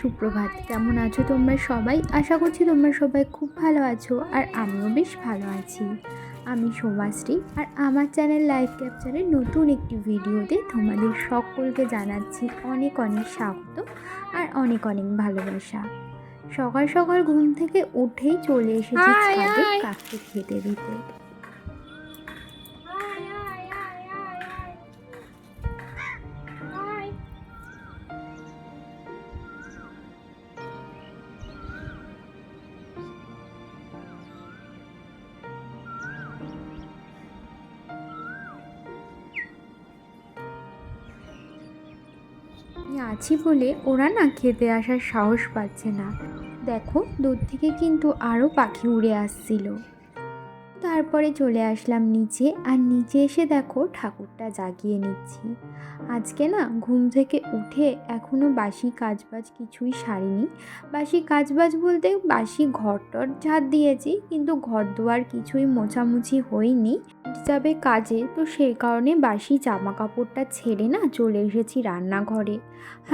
সুপ্রভাত। কেমন আছো তোমরা সবাই? আশা করছি তোমরা সবাই খুব ভালো আছো, আর আমিও বেশ ভালো আছি। আমি সোমাশ্রী, আর আমার চ্যানেল লাইফ ক্যাপচারের নতুন একটি ভিডিওতে তোমাদের সকলকে জানাচ্ছি অনেক অনেক স্বাগত আর অনেক অনেক ভালোবাসা। সকাল সকাল ঘুম থেকে উঠেই চলে এসেছি ছাদে কাককে খেতে দিতে। আমি আছি বলে ওরা না খেতে আসার সাহস পাচ্ছে না। দেখো, দূর থেকে কিন্তু আরও পাখি উড়ে আসছিল। তারপরে চলে আসলাম নিচে, আর নিচে এসে দেখো ঠাকুরটা জাগিয়ে নিচ্ছি। আজকে না ঘুম থেকে উঠে এখনও বাসি কাজবাজ কিছুই সারিনি। বাসি কাজবাজ বলতে বাসি ঘরটর ঝাড় দিয়েছি, কিন্তু ঘর দুয়ার কিছুই মোছামুছি হয়নি, যাবে কাজে। তো সেই কারণে বাসি জামা কাপড়টা ছেড়ে না চলে এসেছি রান্নাঘরে।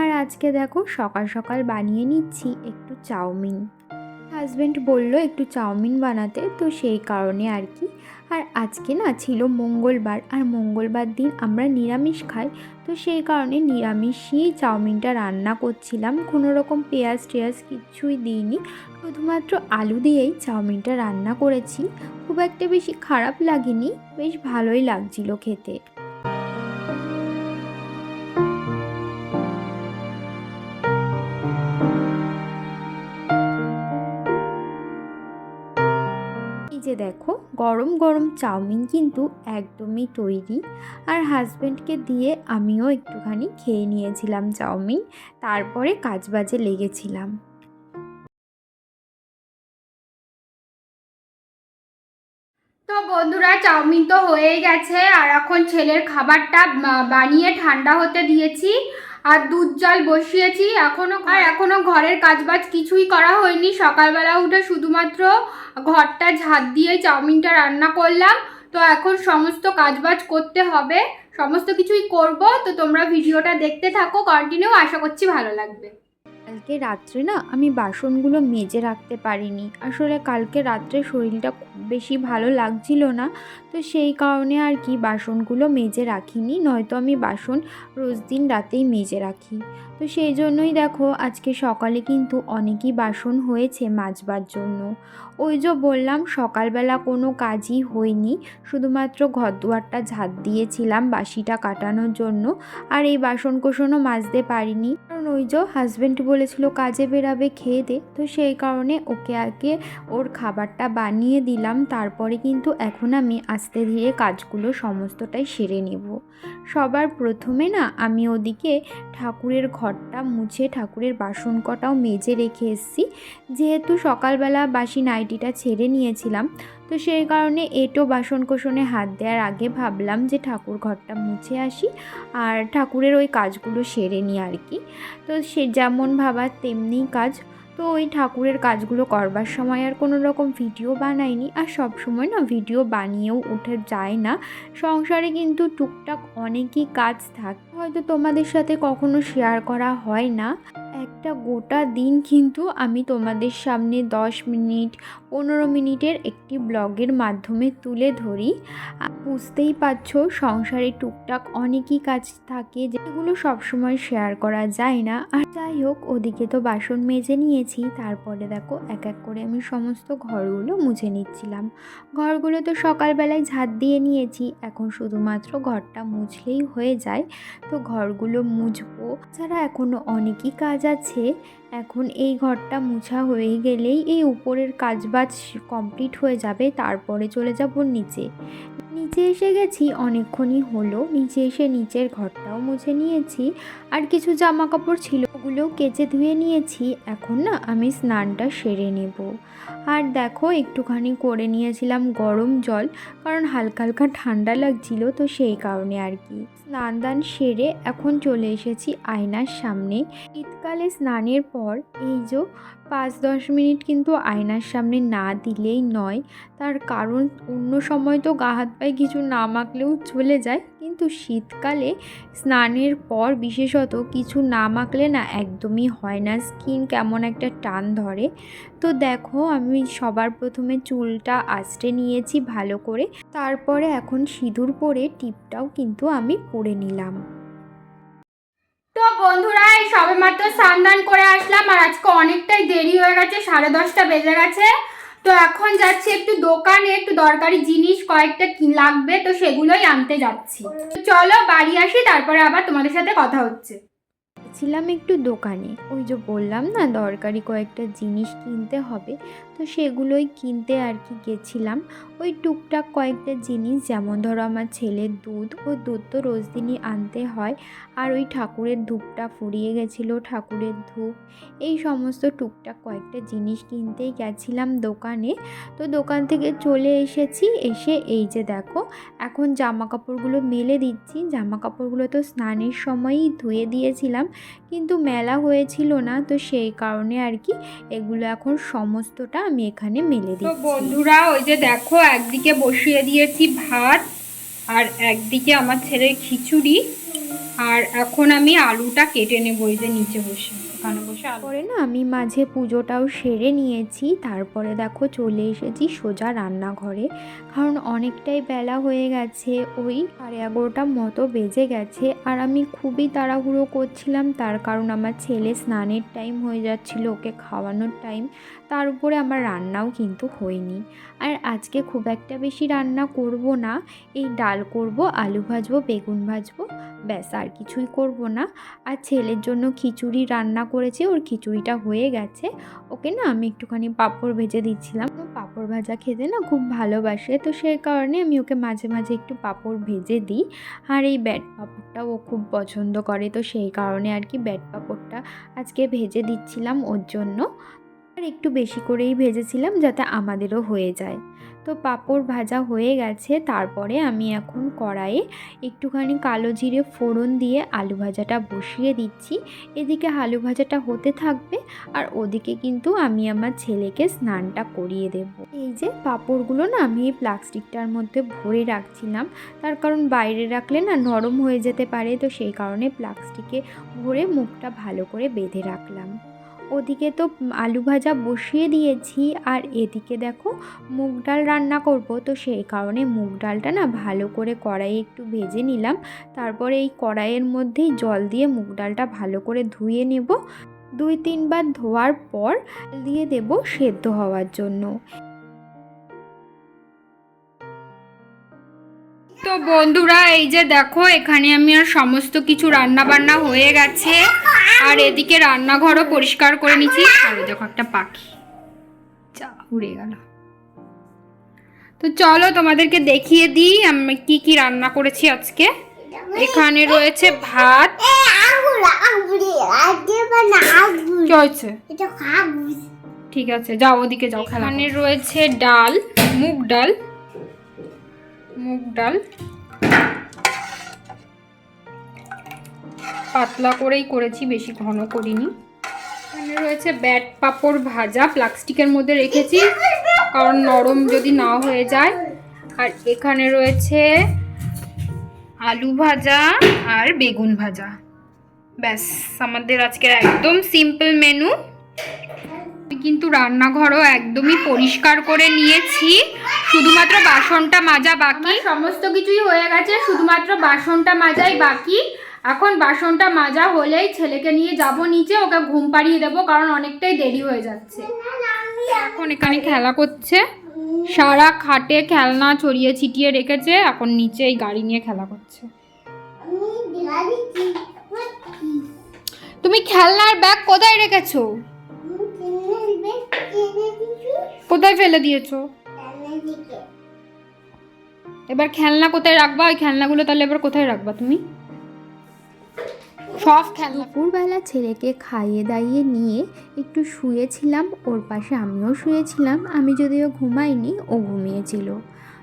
আর আজকে দেখো সকাল সকাল বানিয়ে নিচ্ছি একটু চাউমিন। হাজব্যান্ড বলল একটু চাউমিন বানাতে, তো সেই কারণে আর কি। আর আজকে না ছিল মঙ্গলবার, আর মঙ্গলবার দিন আমরা নিরামিষ খাই, তো সেই কারণে নিরামিষই চাউমিনটা রান্না করছিলাম। কোনো রকম পেঁয়াজ টেয়াজ কিছুই দিইনি, শুধুমাত্র আলু দিয়েই চাউমিনটা রান্না করেছি। খুব একটা বেশি খারাপ লাগেনি, বেশ ভালোই লাগছিল খেতে। এই যে দেখো গরম গরম চাউমিন কিন্তু একদমই তৈরি। আর হাজব্যান্ডকে দিয়ে আমিও একটুখানি খেয়ে নিয়েছিলাম চাউমিন, তারপরে কাজবাজে লেগেছিলাম। তো বন্ধুরা, চাউমিন তো হয়েই গেছে, আর এখন ছেলের খাবারটা বানিয়ে ঠান্ডা হতে দিয়েছি, আর দুধ জল বসিয়েছি। এখনো ঘরের কাজবাজ কিছুই করা হয়নি। সকালবেলা উঠে শুধুমাত্র ঘরটা ঝাড় দিয়ে চাউমিনটা রান্না করলাম। তো এখন সমস্ত কাজবাজ করতে হবে, সমস্ত কিছুই করব। তো তোমরা ভিডিওটা দেখতে থাকো কন্টিনিউ, আশা করছি ভালো লাগবে। কালকে রাত্রে না আমি বাসনগুলো মেজে রাখতে পারিনি। আসলে কালকে রাত্রে শরীরটা খুব বেশি ভালো লাগছিল না, তো সেই কারণে আর কি বাসনগুলো মেজে রাখিনি। নয়তো আমি বাসন রোজ দিন রাতেই মেজে রাখি। তো সেই জন্যই দেখো আজকে সকালে কিন্তু অনেকই বাসন হয়েছে মাজবার জন্য। ওই যে বললাম সকালবেলা কোনো কাজই হয়নি, শুধুমাত্র ঘর দুয়ারটা ঝাড় দিয়েছিলাম বাসিটা কাটানোর জন্য। আর এই বাসন কোসনও মাজতে পারিনি, কারণ ওই যে হাজব্যান্ড বলেছিল কাজে বেরাবে খেয়ে দে, তো সেই কারণে ওকে আগে ওর খাবারটা বানিয়ে দিলাম। তারপরে কিন্তু এখন আমি আস্তে ধীরে কাজগুলো সমস্তটাই সেরে নেব। সবার প্রথমে না আমি ওদিকে ঠাকুরের ঘরটা মুছে ঠাকুরের বাসন কটাও মেজে রেখে এসেছি। যেহেতু সকালবেলা বাসি নাইটিটা ছেড়ে নিয়েছিলাম, তো সেই কারণে এঁটো বাসন কোসনে হাত দেওয়ার আগে ভাবলাম যে ঠাকুর ঘরটা মুছে আসি আর ঠাকুরের ওই কাজগুলো সেরে নিই আর কি। তো সে যেমন ভাবা তেমনি কাজ। তো ওই ঠাকুরের কাজগুলো করবার সময় আর কোনো রকম ভিডিও বানাইনি, আর সব সময় না ভিডিও বানিয়েও উঠে যায় না। সংসারে কিন্তু টুকটাক অনেকই কাজ থাকে, হয়তো তোমাদের সাথে কখনো শেয়ার করা হয় না। একটা গোটা দিন কিন্তু আমি তোমাদের সামনে 10 মিনিট 15 মিনিটের একটি ব্লগের মাধ্যমে তুলে ধরি। বুঝতেই পারছো সংসারে টুকটাক অনেকই কাজ থাকে, যেগুলো সবসময় শেয়ার করা যায় না। আর যাই হোক, ওদিকে তো বাসন মেজে নিয়েছি, তারপরে দেখো এক এক করে আমি সমস্ত ঘরগুলো মুছে নিচ্ছিলাম। ঘরগুলো তো সকালবেলায় ঝাড় দিয়ে নিয়েছি, এখন শুধুমাত্র ঘরটা মুছলেই হয়ে যায়। তো ঘরগুলো মুছবো, ছাড়া এখনও অনেকই কাজ আছে। এখন এই ঘরটা মুছা হয়ে গেলেই এই উপরের কাজবাজ কমপ্লিট হয়ে যাবে, তারপরে চলে যাব নিচে। নিচে এসে গেছি অনেকক্ষণই হলো, নিচে এসে নিচের ঘরটাও মুছে নিয়েছি, আর কিছু জামা কাপড় ছিল ওগুলোও কেচে ধুয়ে নিয়েছি। এখন না আমি স্নানটা সেরে নেব। আর দেখো একটুখানি করে নিয়েছিলাম গরম জল, কারণ হালকা হালকা ঠান্ডা লাগছিল, তো সেই কারণে আর কি। স্নান দান সেরে এখন চলে এসেছি আয়নার সামনে। শীতকালে স্নানের পর এই যে 5-10 মিনিট কিন্তু আয়নার সামনে না দিলেই নয়। তার কারণ অন্য সময় তো গা হাত পায়ে কিছু না মাখলেও চলে যায়, কিন্তু কিন্তু শীতকালে স্নানের পর বিশেষত কিছু না মাখলে না একদমই হয় না, স্কিন কেমন একটা টান ধরে। তো দেখো আমি সবার প্রথমে চুলটা আঁচড়ে নিয়েছি ভালো করে, তারপরে এখন সিঁদুর পরে টিপটাও কিন্তু আমি পরে নিলাম। তো বন্ধুরা এই সবেমাত্র স্নান দান করে আসলাম, আর আজকে অনেকটাই দেরি হয়ে গেছে, 10:30 বেজে গেছে। তো এখন যাচ্ছি একটু দোকানে, একটু দরকারি জিনিস কয়েকটা কি লাগবে, তো সেগুলোই আনতে যাচ্ছি। তো চলো বাড়ি আসি, তারপরে আবার তোমাদের সাথে কথা হচ্ছে। ছিলাম একটু দোকানে, ওই যে বললাম না দরকারি কয়েকটা জিনিস কিনতে হবে, তো সেগুলোই কিনতে আর কি গেছিলাম। ওই টুকটাক কয়েকটা জিনিস, যেমন ধরো আমার ছেলের দুধ, ও দুধ তো রোজ দিনই আনতে হয়, আর ওই ঠাকুরের ধূপটা ফুরিয়ে গেছিলো, ঠাকুরের ধূপ, এই সমস্ত টুকটাক কয়েকটা জিনিস কিনতেই গেছিলাম দোকানে। তো দোকান থেকে চলে এসেছি, এসে এই যে দেখো এখন জামা কাপড়গুলো মেলে দিচ্ছি। জামা কাপড়গুলো তো স্নানের সময়ই ধুয়ে দিয়েছিলাম, কিন্তু মেলা হয়েছিল না, তো সেই কারণে আর কি এগুলো এখন সমস্তটা আমি এখানে মেলে তো দিচ্ছি। বন্ধুরা ওই যে দেখো একদিকে বসিয়ে দিয়েছি ভাত, আর একদিকে আমার ছেলের খিচুড়ি, আর এখন আমি আলুটা কেটে নেবো এই যে নিচে বসে, ওখানে বসে আলু। তারপরে না আমি মাঝে পুজোটাও সেরে নিয়েছি, তারপরে দেখো চলে এসেছি সোজা রান্নাঘরে, কারণ অনেকটাই বেলা হয়ে গেছে, ওই 11:30 মতো বেজে গেছে। আর আমি খুবই তাড়াহুড়ো করছিলাম, তার কারণ আমার ছেলে স্নানের টাইম হয়ে যাচ্ছিল, ওকে খাওয়ানোর টাইম, তার উপরে আমার রান্নাও কিন্তু হয়নি। আর আজকে খুব একটা বেশি রান্না করব না, এই ডাল করব, আলু ভাজবো, বেগুন ভাজবো, ব্যাস আর কিছুই করব না। আর ছেলের জন্য খিচুড়ি রান্না করেছি, ওর খিচুড়িটা হয়ে গেছে, ওকে না আমি একটুখানি পাঁপড় ভেজে দিচ্ছিলাম। ও পাঁপড় ভাজা খেতে না খুব ভালোবাসে, তো সেই কারণে আমি ওকে মাঝে মাঝে একটু পাঁপড় ভেজে দিই। আর এই ব্যাট পাঁপড়টা ও খুব পছন্দ করে, তো সেই কারণে আর কি ব্যাট পাঁপড়টা আজকে ভেজে দিচ্ছিলাম ওর জন্য। আর একটু বেশি করেই ভেজেছিলাম যাতে আমাদেরও হয়ে যায়। তো পাঁপড় ভাজা হয়ে গেছে, তারপরে আমি এখন কড়াইয়ে একটুখানি কালো জিরে ফোড়ন দিয়ে আলু ভাজাটা বসিয়ে দিচ্ছি। এদিকে আলু ভাজাটা হতে থাকবে, আর ওদিকে কিন্তু আমি আমার ছেলেকে স্নানটা করিয়ে দেব। এই যে পাঁপড়গুলো না আমি এই প্লাস্টিকটার মধ্যে ভরে রাখছিলাম, তার কারণ বাইরে রাখলে না নরম হয়ে যেতে পারে, তো সেই কারণে প্লাস্টিকে ভরে মুখটা ভালো করে বেঁধে রাখলাম। ওদিকে তো আলু ভাজা বসিয়ে দিয়েছি, আর এদিকে দেখো মুগ ডাল রান্না করব, তো সেই কারণে মুগ ডালটা না ভালো করে কড়াইয়ে একটু ভেজে নিলাম। তারপরে এই কড়াইয়ের মধ্যেই জল দিয়ে মুগ ডালটা ভালো করে ধুয়ে নেব, 2-3 বার ধোয়ার পর দিয়ে দেব সেদ্ধ হওয়ার জন্য। তো বন্ধুরা এই যে দেখো এখানে আমি আর সমস্ত কিছু রান্না বান্না হয়ে গেছে, আর এদিকে রান্নাঘরও পরিষ্কার করে নিচ্ছি। আর দেখো একটা পাখি যা উড়ে গেল। তো চলো তোমাদেরকে দেখিয়ে দিই আমি কি কি রান্না করেছি আজকে। এখানে রয়েছে ভাত, কি হয়েছে? ঠিক আছে যাও ওদিকে যাও। এখানে রয়েছে ডাল, মুগ ডাল, মুগ ডাল পাতলা করেই করেছি, বেশি ঘন করিনি। এখানে রয়েছে ব্যাট পাঁপড় ভাজা, প্লাস্টিকের মধ্যে রেখেছি কারণ নরম যদি না হয়ে যায়। আর এখানে রয়েছে আলু ভাজা আর বেগুন ভাজা, ব্যাস আমাদের আজকের একদম সিম্পল মেনু। কিন্তু রান্নাঘরও একদমই পরিষ্কার করে নিয়েছি, শুধুমাত্র বাসনটা মাজা বাকি। সমস্ত কিছুই হয়ে গেছে, শুধুমাত্র বাসনটা মাজাই বাকি। এখন বাসনটা মাজা হলেই ছেলেকে নিয়ে যাব নিচে, ওকে ঘুম পাড়িয়ে দেবো কারণ অনেকটাই দেরি হয়ে যাচ্ছে। এখন এখানে খেলা করছে, সারা খাটে খেলনা ছড়িয়ে ছিটিয়ে রেখেছে, এখন নিচে এই গাড়ি নিয়ে খেলা করছে। তুমি খেলনার ব্যাগ কোথায় রেখেছো? কোথায় ফেলে দিয়েছো? এবার খেলনা কোথায় রাখবা? ওই খেলনাগুলো তাহলে এবার কোথায় রাখবা তুমি? সব খেলনা। দুপুরবেলা ছেলেকে খাইয়ে দাইয়ে নিয়ে একটু শুয়েছিলাম, ওর পাশে আমিও শুয়েছিলাম, আমি যদিও ঘুমাইনি, ও ঘুমিয়েছিল।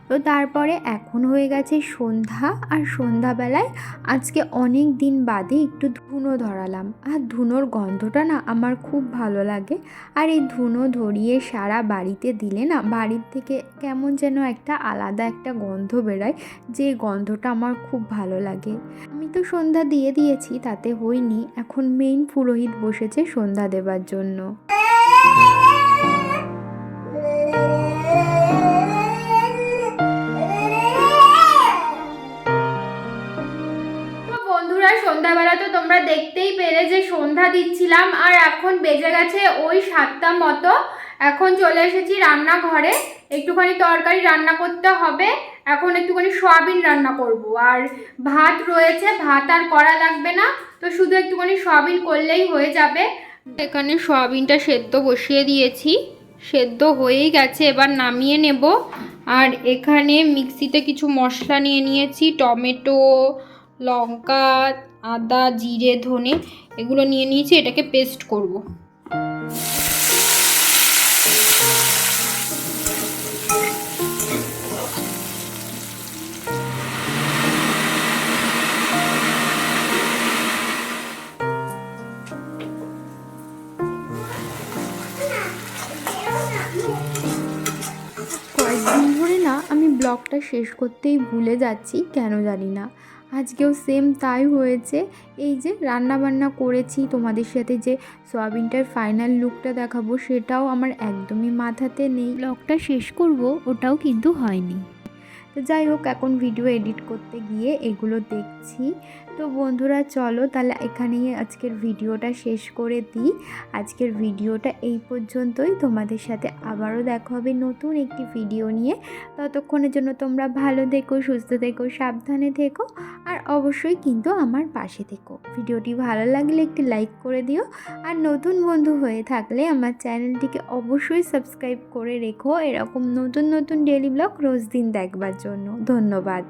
তো তারপরে এখন হয়ে গেছে সন্ধ্যা, আর সন্ধ্যাবেলায় আজকে অনেক দিন বাদে একটু ধুনো ধরালাম। আর ধুনোর গন্ধটা না আমার খুব ভালো লাগে। আর এই ধুনো ধরিয়ে সারা বাড়িতে দিলে না বাড়ির থেকে কেমন যেন একটা আলাদা একটা গন্ধ বেরোয়, যে গন্ধটা আমার খুব ভালো লাগে। আমি তো সন্ধ্যা দিয়ে দিয়েছি, তাতে হয়নি, এখন মেইন পুরোহিত বসেছে সন্ধ্যা দেবার জন্য। বন্ধুরা, সন্ধ্যাবেলা তো তোমরা দেখতেই পেলে যে সন্ধ্যা দিচ্ছিলাম, আর এখন বেজে গেছে ওই 7টা মতো। এখন চলে এসেছি রান্নাঘরে, একটুখানি তরকারি রান্না করতে হবে। এখন একটুখানি সয়াবিন রান্না করব, আর ভাত রয়েছে, ভাত আর করা লাগবে না, তো শুধু একটুখানি সয়াবিন করলেই হয়ে যাবে। এখানে সয়াবিনটা সেদ্ধ বসিয়ে দিয়েছি, সেদ্ধ হয়েই গেছে, এবার নামিয়ে নেব। আর এখানে মিক্সিতে কিছু মশলা নিয়ে নিয়েছি, টমেটো, লঙ্কা, আদা, জিরে, ধনে এগুলো নিয়ে নিয়েছি, এটাকে পেস্ট করব। কয়েকদিন ধরে না আমি ব্লগটা শেষ করতেই ভুলে যাচ্ছি, কেন জানি না। আজকেও সেম তাই হয়েছে। এই যে রান্না বান্না করেছি, তোমাদের সাথে যে সয়াবিনটার ফাইনাল লুকটা দেখাবো সেটাও আমার একদমই মাথাতে নেই। ব্লগটা শেষ করব, ওটাও কিন্তু হয়নি। তো যাই হোক, এখন ভিডিও এডিট করতে গিয়ে এগুলো দেখছি। তো বন্ধুরা চলো তাহলে এখানেই আজকের ভিডিওটা শেষ করে দিই। আজকের ভিডিওটা এই পর্যন্তই, তোমাদের সাথে আবারও দেখা হবে নতুন একটি ভিডিও নিয়ে। ততক্ষণের জন্য তোমরা ভালো থেকো, সুস্থ থেকো, সাবধানে থেকো, আর অবশ্যই কিন্তু আমার পাশে থেকো। ভিডিওটি ভালো লাগলে একটি লাইক করে দিও, আর নতুন বন্ধু হয়ে থাকলে আমার চ্যানেলটিকে অবশ্যই সাবস্ক্রাইব করে রেখো এরকম নতুন নতুন ডেইলি ব্লগ রোজ দিন দেখবার জন্য। ধন্যবাদ।